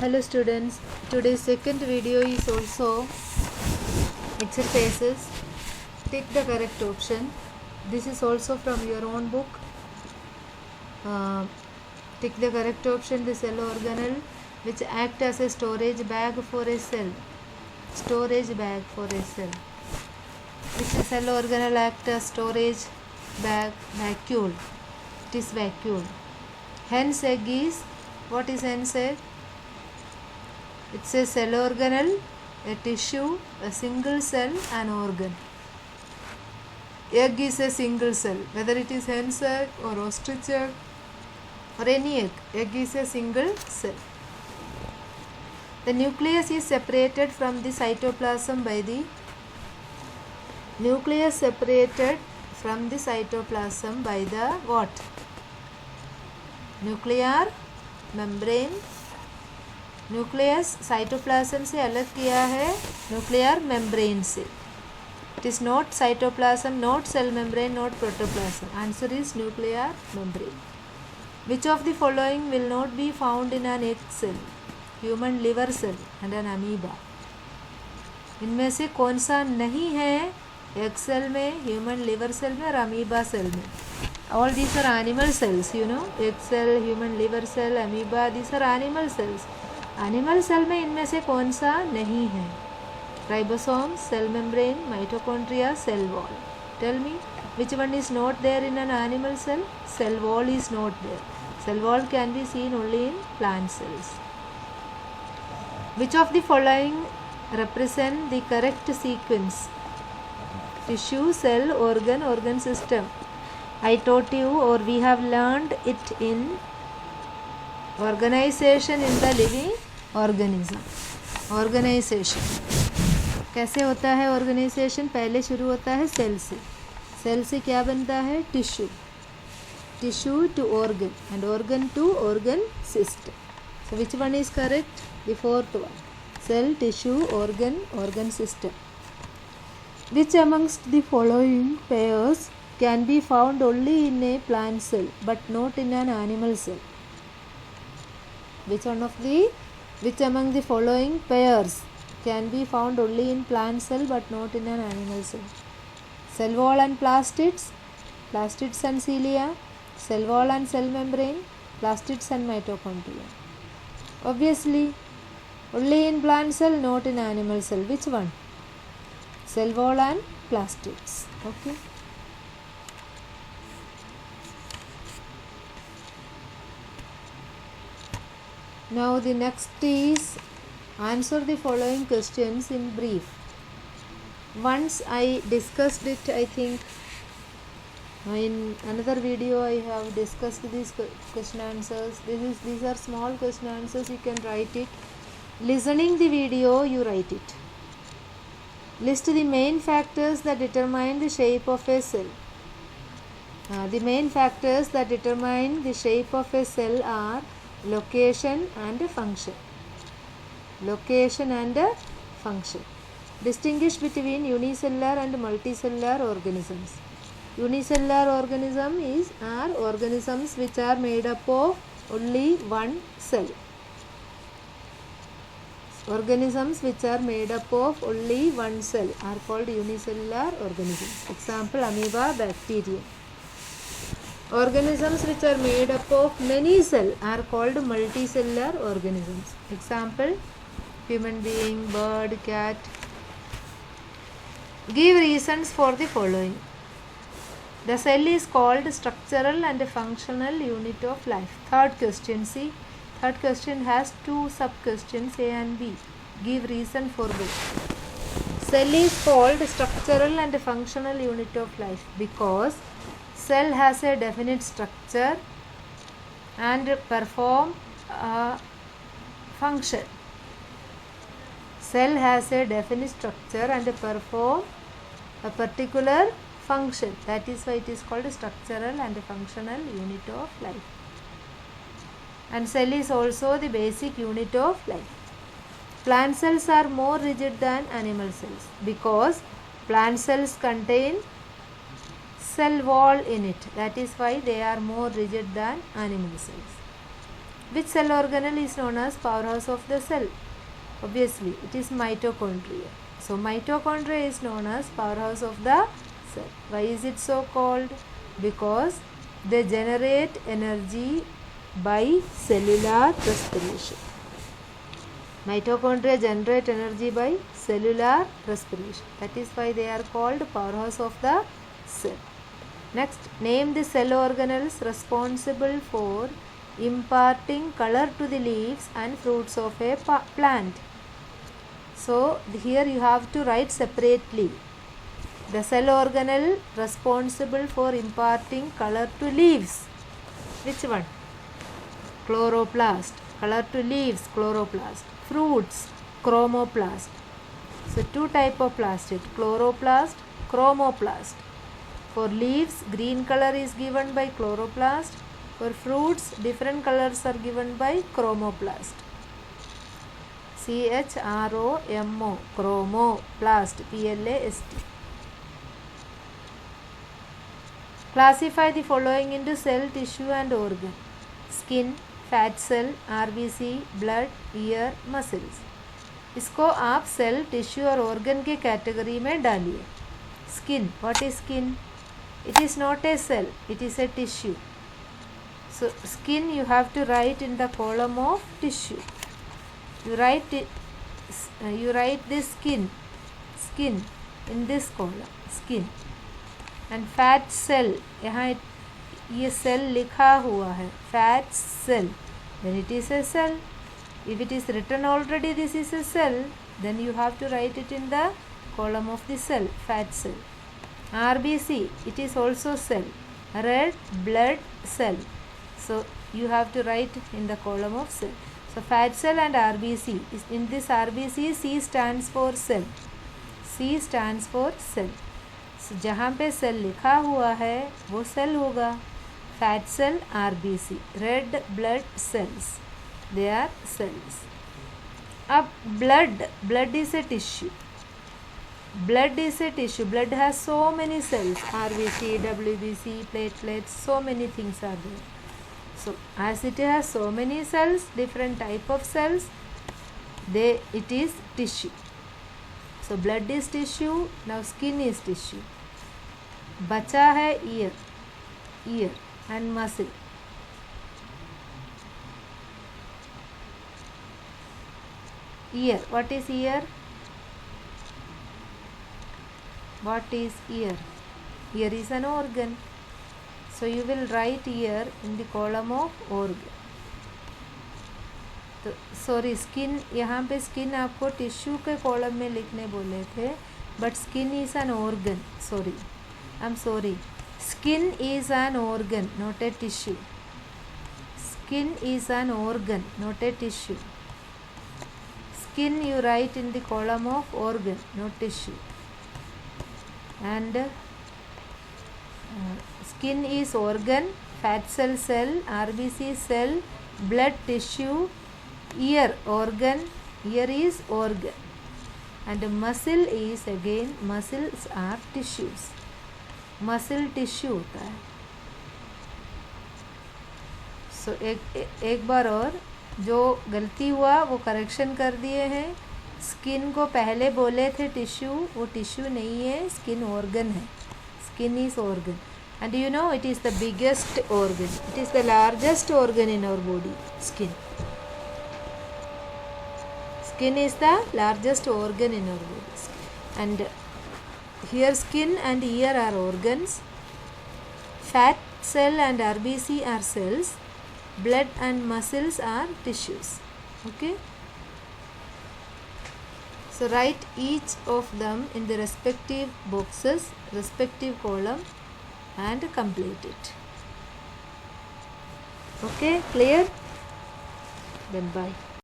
Hello students, today's second video is also exercises. Take the correct option. This is also from your own book. Take the correct option. The cell organelle which act as a storage bag for a cell. Storage bag for a cell. Which cell organelle act as storage bag? Vacuole. It is vacuole. Hen's egg is, what is hen's egg? It's a cell organelle, a tissue, a single cell, an organ. Egg is a single cell, whether it is hen's egg or ostrich egg or any egg. Egg is a single cell. The nucleus is separated from the cytoplasm by the what? Nuclear membrane. Nucleus cytoplasm से अलग किया है nuclear membrane से. It is not cytoplasm, not cell membrane, not protoplasm. Answer is nuclear membrane. Which of the following will not be found in an egg cell? Human liver cell and an amoeba. इनमें से कौन सा नहीं है egg cell में, human liver cell में और amoeba cell में? All these are animal cells, you know. Egg cell, human liver cell, amoeba, these are animal cells. Animal cell में इनमें से कौन सा नहीं है? Ribosome, cell membrane, mitochondria, cell wall. Tell me which one is not there in an animal cell? Cell wall is not there. Cell wall can be seen only in plant cells. Which of the following represent the correct sequence? Tissue, cell, organ, organ system. I taught you, or we have learned it in organization in the living organism. Organisation कैसे होता है? Organisation पहले शुरू होता है cell से. Cell से क्या बनता है? Tissue. Tissue to organ and organ to organ system. So which one is correct? The fourth one. Cell, tissue, organ, organ system. Which amongst the following pairs can be found only in a plant cell but not in an animal cell? Which among the following pairs can be found only in plant cell but not in an animal cell? Cell wall and plastids, plastids and cilia, cell wall and cell membrane, plastids and mitochondria. Obviously only in plant cell, not in animal cell. Which one? Cell wall and plastids. Okay. Now the next is answer the following questions in brief. Once I discussed it, I think in another video I have discussed these question answers. These are small question answers, you can write it. Listening the video, you write it. List the main factors that determine the shape of a cell. The main factors that determine the shape of a cell are location and function. Location and function. Distinguish between unicellular and multicellular organisms. Unicellular organisms are organisms which are made up of only one cell. Organisms which are made up of only one cell are called unicellular organisms. Example, amoeba, bacteria. Organisms which are made up of many cells are called multicellular organisms. Example, human being, bird, cat. Give reasons for the following. The cell is called structural and functional unit of life. Third question, see. Third question has two sub-questions A and B. Give reason for both. Cell is called structural and functional unit of life because cell has a definite structure and perform a function. Cell has a definite structure and perform a particular function. That is why it is called a structural and functional unit of life. And cell is also the basic unit of life. Plant cells are more rigid than animal cells because plant cells contain cell wall in it. That is why they are more rigid than animal cells. Which cell organelle is known as powerhouse of the cell? Obviously, it is mitochondria. So, mitochondria is known as powerhouse of the cell. Why is it so called? Because they generate energy by cellular respiration. Mitochondria generate energy by cellular respiration. That is why they are called powerhouse of the cell. Next, name the cell organelles responsible for imparting color to the leaves and fruits of a plant. So, here you have to write separately. The cell organelle responsible for imparting color to leaves. Which one? Chloroplast. Color to leaves, chloroplast. Fruits, chromoplast. So, two type of plastic, chloroplast, chromoplast. For leaves, green color is given by chloroplast. For fruits, different colors are given by chromoplast. CHROMO, chromoplast, PLAST. Classify the following into cell, tissue and organ. Skin, fat cell, RBC, blood, ear, muscles. इसको आप cell, tissue और organ के category में डालिए. Skin, what is skin? It is not a cell, it is a tissue. So, skin you have to write in the column of tissue. You write this skin in this column, skin. And fat cell, यहाँ ये cell लिखा हुआ है, fat cell, then it is a cell. If it is written already this is a cell, then you have to write it in the column of the cell, fat cell. RBC, it is also cell, red blood cell. So, you have to write in the column of cell. So, fat cell and RBC. In this RBC, C stands for cell. C stands for cell. So, जहाँ पे cell लिखा हुआ है वो cell होगा. Fat cell, RBC, red blood cells. They are cells. अब blood is a tissue. Blood is a tissue. Blood has so many cells. RBC, WBC, platelets, so many things are there. So, as it has so many cells, different type of cells, it is tissue. So, blood is tissue. Now, skin is tissue. बचा है ear and muscle. Ear. What is ear? What is ear? Ear is an organ. So you will write ear in the column of organ. तो sorry skin, यहाँ पे skin आपको tissue के column में लिखने बोले थे, but skin is an organ. Sorry, I am sorry. Skin is an organ, not a tissue. Skin is an organ, not a tissue. Skin you write in the column of organ, not tissue. And skin is organ, fat cell, RBC cell, blood tissue, ear organ, ear is organ. And muscle is again, muscles are tissues. Muscle tissue होता है. So एक बार और जो गलती हुआ वो correction कर दिए हैं. स्किन को पहले बोले थे टिश्यू, वो टिश्यू नहीं है, स्किन ऑर्गन है. Skin is organ and you know it is the biggest organ, it is the largest organ in our body. Skin is the largest organ in our body. And here skin and ear are organs. Fat cell and RBC are cells. Blood and muscles are tissues. Okay. So write each of them in the respective boxes, respective column, and complete it. Okay, clear? Then bye.